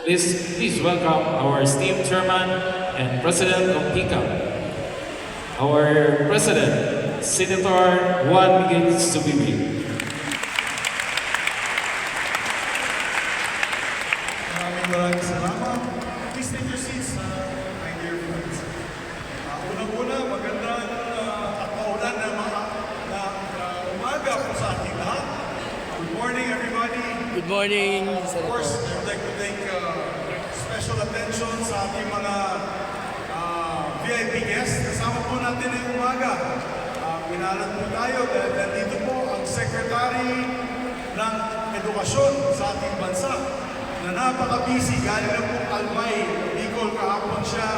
Please welcome our esteemed chairman and president of PICA, our president, Senator Juan Miguel Zubiri. Maraming salamat. Please take your seats, my dear friends. Unang-una, magandang at maulan na umaga po sa ating lahat. Good morning, everybody. Good morning, Of course, I would like to take special attention sa ating mga VIP guests. Kasama po natin ngayong umaga. Pinalan po tayo dahil nandito po ang Secretary ng Edukasyon sa ating bansa na napaka-busy. Galing na po Albay, Bicol, kahapon siya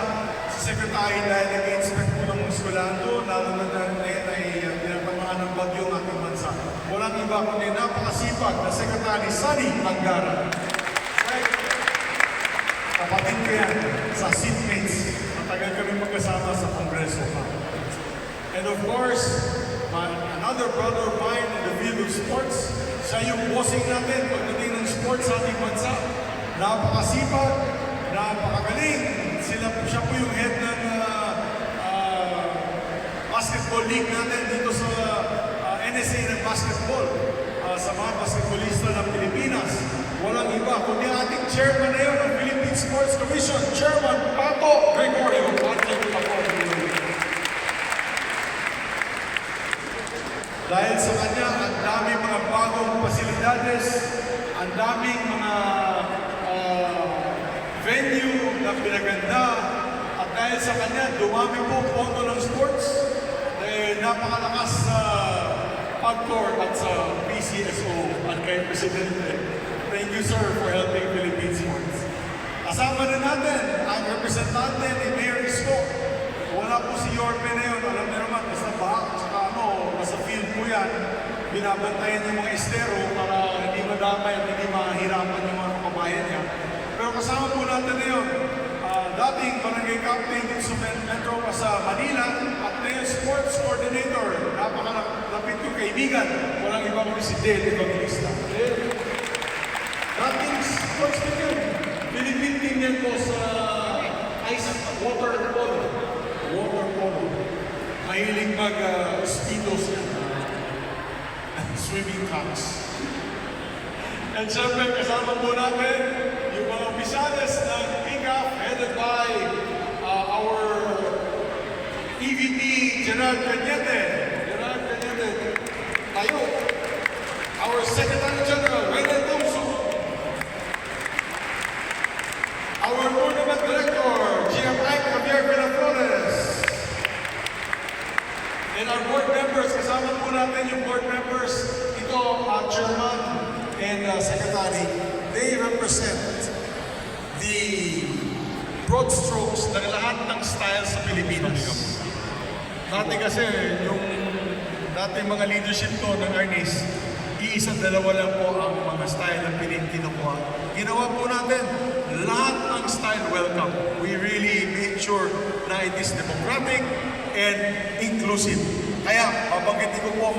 sa Secretary dahil nag-inspect po ng mga eskwelahan doon, lalo na tinatamaan ng bagyo ng ating bansa. Walang iba kundi napakasipag na Secretary Sunny Angara. Right? Kapatid ko yan sa seatmates. Matagal kami magkasama sa Kongreso pa. And of course, another brother of mine in the field of sports, siya yung bossing natin pagdating ng sports sa ating bansa. Napakasipag, napakagaling. Siya po yung head ng basketball league natin dito sa NSA ng basketball. Sa mga basketballista ng Pilipinas. Walang iba, kundi ating chairman na yun ng Philippine Sports Commission, Chairman Pato Gregorio. Dahil sa kanya, ang daming mga bagong pasilidades, ang daming mga venue na pinaganda, at dahil sa kanya, dumami po pondo ng sports, napakalakas sa PAGCOR at sa PCSO at kay Presidente. Thank you, sir, for helping Philippine sports. Kasama na natin ang representante ni Mayor Isko. Wala po si Yorme na yun. Alam niyo naman, basta baha, tsaka nasa field po yan. Binabantayan yung mga estero para hindi madamay at hindi mahirapan yung mga kababayan niya. Pero kasama po natin na yun, dating barangay captain din sa Metro sa Manila at ngayon sports coordinator. Napakalapit yung kaibigan. Walang iba kundi si Del Evangelista. Dating sports team yun. Philippine team yan po sa ice water polo. Water polo. Mahilig mag-speedos yan. Swimming caps. And syempre, kasama po natin yung mga opisales ng PICAF headed by our EVP, Gerard Cañete. Gerard Cañete, tayo. Our Secretary General, Reyna Thompson. Our Tournament Director, GMI Javier Villaflores. And our board members, kasama po natin yung board members, ito, Chairman and Secretary, they represent the broad strokes ng lahat ng style sa Pilipinas. Dati kasi, yung dating mga leadership ko ng Arnis, iisang dalawa lang po ang mga style ng kinukuha. Ginawa po natin, lahat ng style welcome. We really made sure na it is democratic and inclusive. Kaya, babanggitin ko po